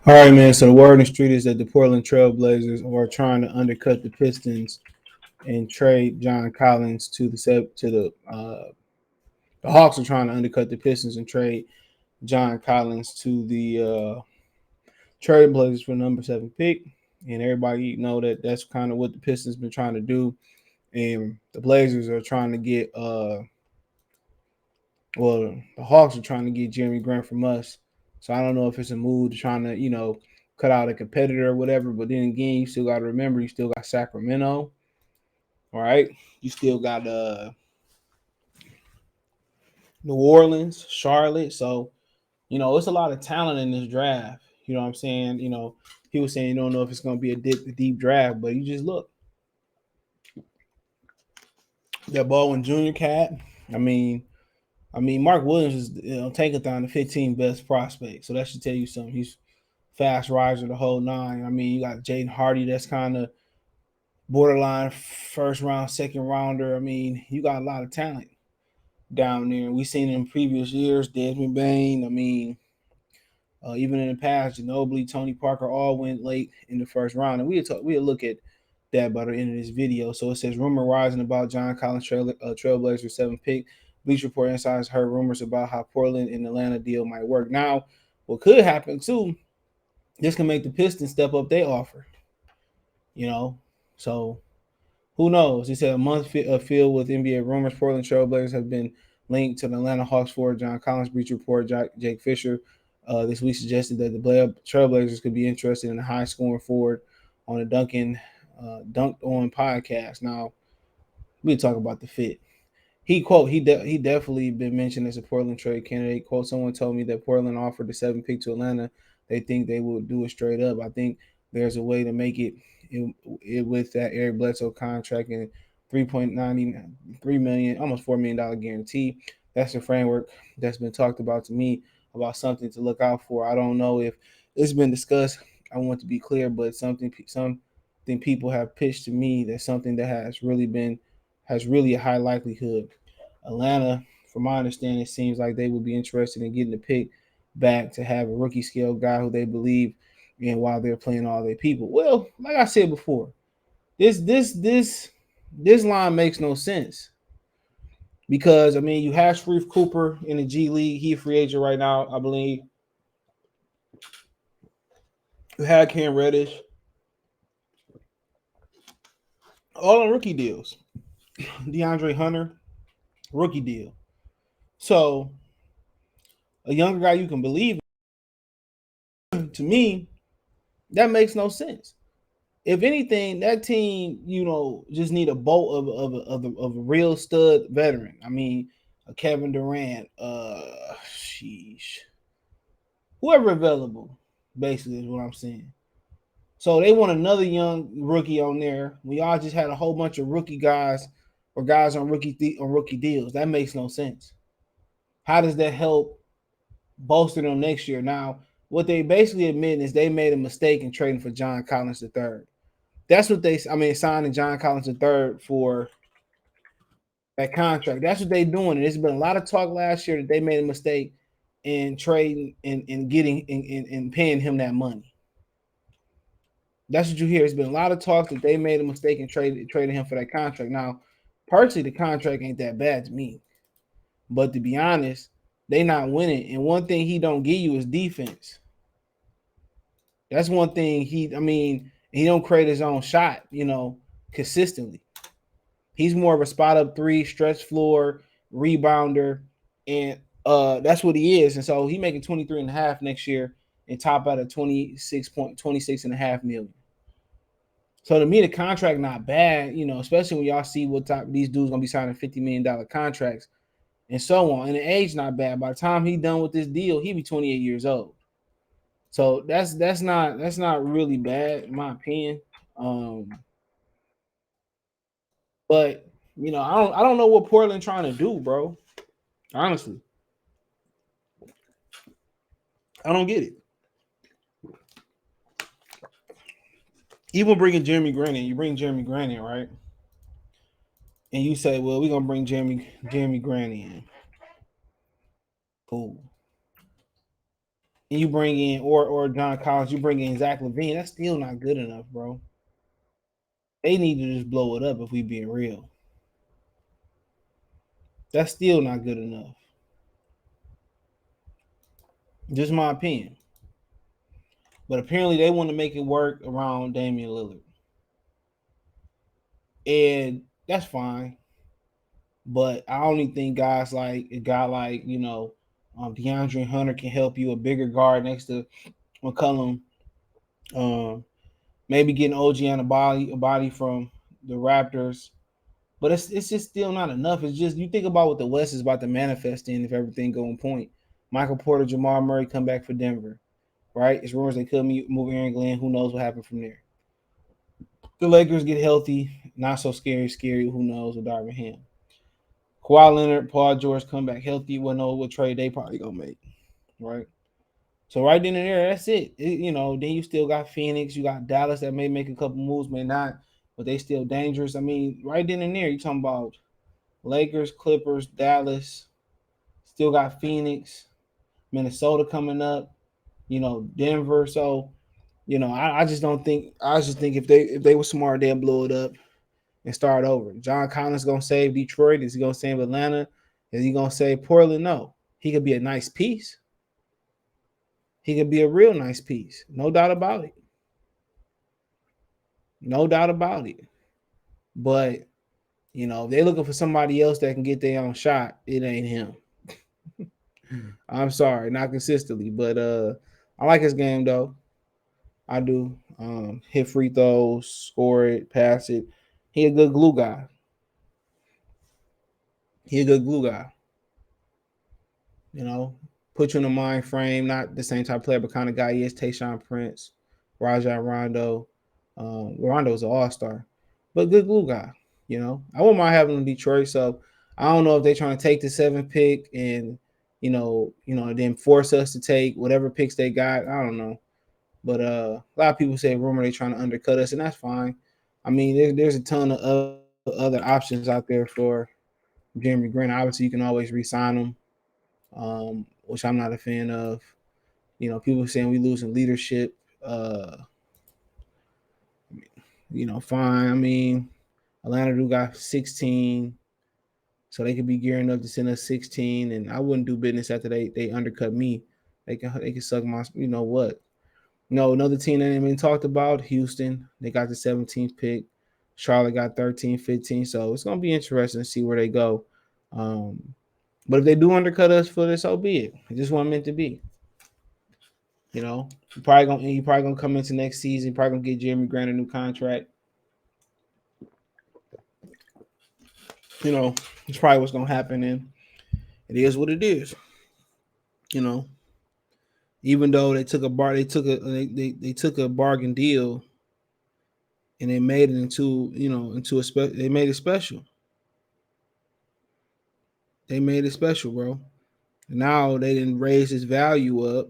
All right, man. So the word in the street is that the Portland Trailblazers are trying to undercut the Pistons and trade John Collins to the Hawks are trying to undercut the Pistons and trade John Collins to the Trailblazers for the number 7 pick. And everybody know that that's kind of what the Pistons been trying to do. And the Blazers are trying to get the Hawks are trying to get Jeremy Grant from us. So I don't know if it's a move to trying to, cut out a competitor or whatever. But then again, you still got to remember you still got Sacramento. All right. You still got New Orleans, Charlotte. So, it's a lot of talent in this draft. You know what I'm saying? He was saying you don't know if it's gonna be a deep draft, but you just look. That Baldwin Jr. cat. I mean, Mark Williams is tankathon the 15 best prospect. So that should tell you something. He's fast riser the whole nine. I mean, you got Jaden Hardy that's kind of borderline first round, second rounder. I mean, you got a lot of talent down there. We've seen in previous years, Desmond Bain. I mean, even in the past, Ginobili, Tony Parker all went late in the first round. And we'll look at that by the end of this video. So it says rumor rising about John Collins Trailblazers 7th pick. Bleacher Report insiders heard rumors about how Portland and Atlanta deal might work. Now, what could happen too, this can make the Pistons step up their offer. So who knows? He said a month filled with NBA rumors. Portland Trailblazers have been linked to the Atlanta Hawks forward John Collins. Bleacher Report Jake Fisher this week suggested that the Trailblazers could be interested in a high-scoring forward on a Dunked On podcast. Now, we'll talk about the fit. He definitely been mentioned as a Portland trade candidate. Quote, someone told me that Portland offered the 7th pick to Atlanta. They think they will do it straight up. I think there's a way to make it with that Eric Bledsoe contract and 3.93 million, almost $4 million guarantee. That's the framework that's been talked about to me about something to look out for. I don't know if it's been discussed. I want to be clear, but something people have pitched to me that's something that has really a high likelihood. Atlanta, from my understanding, seems like they would be interested in getting the pick back to have a rookie scale guy who they believe in while they're playing all their people. Well, like I said before, this line makes no sense because you have Sharif Cooper in the G League. He's a free agent right now, I believe. You had Cam Reddish, all on rookie deals. DeAndre Hunter, rookie deal. So a younger guy you can believe in, to me, that makes no sense. If anything, that team, just need a bolt of a real stud veteran. I mean, a Kevin Durant, whoever available, basically is what I'm saying. So they want another young rookie on there. We all just had a whole bunch of rookie guys or guys on rookie deals. That makes no sense. How does that help bolster them next year? Now, what they basically admit is they made a mistake in trading for John Collins III. That's what signing John Collins III for that contract. That's what they're doing. And there's been a lot of talk last year that they made a mistake in trading and getting and paying him that money. That's what you hear. There's been a lot of talk that they made a mistake in trading him for that contract. Now, personally, the contract ain't that bad to me. But to be honest, they not winning. And one thing he don't give you is defense. That's one thing he don't create his own shot, consistently. He's more of a spot up three, stretch floor, rebounder, and that's what he is. And so he making 23 and a half next year and top out at 26 and a half million. So to me, the contract not bad, especially when y'all see what type these dudes gonna be signing $50 million contracts and so on. And the age not bad. By the time he done with this deal, he'll be 28 years old. So that's not really bad in my opinion. But I don't know what Portland trying to do, bro. Honestly, I don't get it. Even bringing Jeremy Grant in, you bring Jeremy Grant in, right? And you say, well, we're gonna bring Jeremy Grant in. Cool. and you bring in or John Collins, you bring in Zach LaVine, that's still not good enough, bro. They need to just blow it up if we being real. That's still not good enough. Just my opinion. But apparently they want to make it work around Damian Lillard. And that's fine. But I only think guys like a guy like, DeAndre Hunter can help you, a bigger guard next to McCollum. Um, Maybe getting OG on a body from the Raptors. But it's just still not enough. It's just you think about what the West is about to manifest in if everything go on point. Michael Porter, Jamal Murray come back for Denver, right? It's rumors they could move Aaron Glenn. Who knows what happened from there? The Lakers get healthy, not so scary. Who knows with Darvin Ham? Kawhi Leonard, Paul George come back healthy. We'll know what trade they probably gonna make, right? So right then and there, that's it. Then you still got Phoenix, you got Dallas that may make a couple moves, may not, but they still dangerous. I mean, right then and there, you talking about Lakers, Clippers, Dallas, still got Phoenix, Minnesota coming up, Denver. So, I just don't think I just think if they were smart, they'd blow it up and start over. John Collins gonna save Detroit. Is he gonna save Atlanta? Is he gonna save Portland? No. He could be a nice piece. He could be a real nice piece. No doubt about it. No doubt about it. But if they're looking for somebody else that can get their own shot, it ain't him. I'm sorry, not consistently. But I like his game though. I do. Hit free throws, score it, pass it. He a good glue guy. He a good glue guy. You know, put you in a mind frame. Not the same type of player, but kind of guy he is. Tayshaun Prince, Rajon Rondo. Rondo's an all star, but good glue guy. I wouldn't mind having him in Detroit. So I don't know if they're trying to take the 7th pick and then force us to take whatever picks they got. I don't know, but a lot of people say rumor they're trying to undercut us, and that's fine. I mean, there's a ton of other options out there for Jeremy Grant. Obviously, you can always re-sign him, which I'm not a fan of. People saying we losing leadership. Fine. I mean, Atlanta do got 16, so they could be gearing up to send us 16, and I wouldn't do business after they undercut me. They can suck my what. No, another team that ain't been talked about, Houston. They got the 17th pick. Charlotte got 13, 15. So it's gonna be interesting to see where they go. But if they do undercut us for this, so be it. It just wasn't meant to be. You probably gonna come into next season, probably gonna get Jeremy Grant a new contract. It's probably what's gonna happen, and it is what it is. You know, even though they took a bargain deal, and they made it into they made it special. They made it special, bro. Now they didn't raise his value up.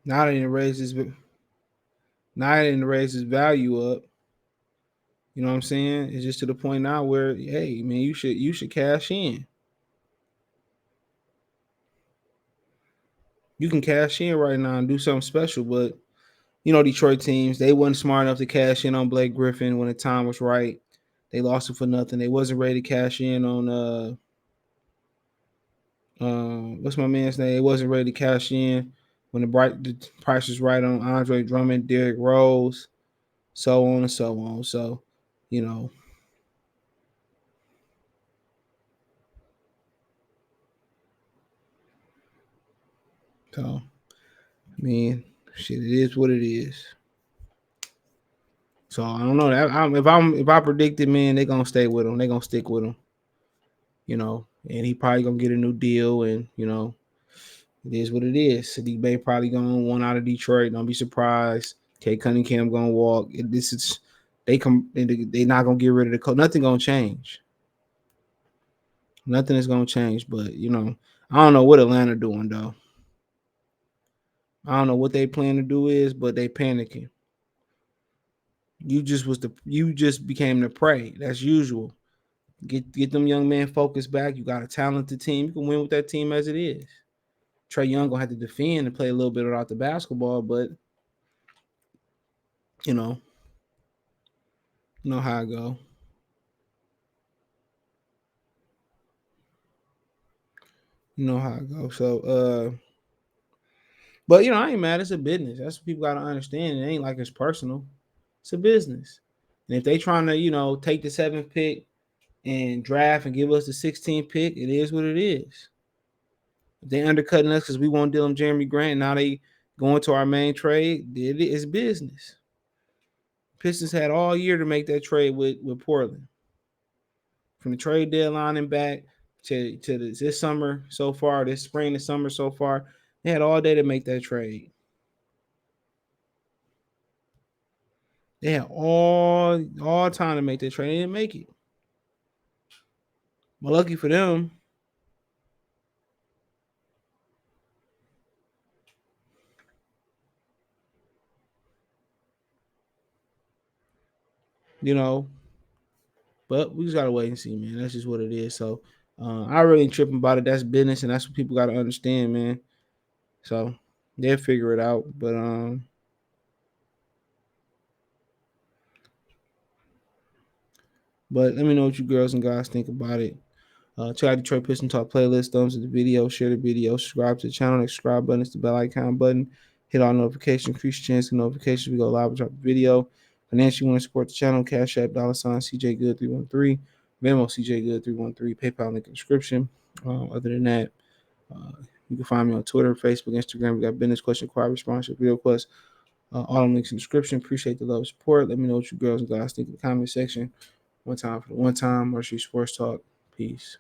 Now they didn't raise his now they didn't raise his value up. You know what I'm saying? It's just to the point now where, hey, man, you should cash in. You can cash in right now and do something special, but Detroit teams, they wasn't smart enough to cash in on Blake Griffin when the time was right. They lost him for nothing. They wasn't ready to cash in on what's my man's name? They wasn't ready to cash in when the price was right on Andre Drummond, Derrick Rose, so on and so on. So, you know, so I mean, shit, it is what it is. So I don't know. If I predicted, man, they gonna stay with him. They gonna stick with him. And he probably gonna get a new deal, and it is what it is. Sadiq Bay probably gonna want out of Detroit. Don't be surprised. Kate Cunningham gonna walk. This is they not gonna get rid of the coach. Nothing gonna change. Nothing is gonna change. But I don't know what Atlanta doing though. I don't know what they plan to do is, but they panicking. You just became the prey. That's usual. Get them young men focused back. You got a talented team. You can win with that team as it is. Trey Young gonna have to defend and play a little bit without the basketball, but you know how I go. You know how I go. So but I ain't mad. It's a business. That's what people gotta understand. It ain't like it's personal. It's a business. And if they trying to, take the seventh pick and draft and give us the 16th pick, it is what it is. If they undercutting us because we won't deal them Jeremy Grant, now they going to our main trade, it is business. Pistons had all year to make that trade with Portland. From the trade deadline and back to this summer so far, this spring and summer so far, they had all day to make that trade. They had all time to make that trade. They didn't make it. But lucky for them, you know. But we just gotta wait and see, man. That's just what it is. So I really ain't tripping about it. That's business, and that's what people gotta understand, man. So they'll figure it out. But let me know what you girls and guys think about it. Check out Detroit Piston Talk playlist, thumbs to the video, share the video, subscribe to the channel, the subscribe button, it's the bell icon button, hit all notifications, increase your chance of notifications. We go live and drop a video. Financially, want to support the channel, Cash App, $ CJ Good 313, Venmo CJ Good 313, PayPal link in the description. Other than that, uh, you can find me on Twitter, Facebook, Instagram. We got business question, inquiry, sponsorship, video requests, all the links in the description. Appreciate the love and support. Let me know what you girls and guys think in the comment section. One time for the one time, Marcy Sports Talk. Peace.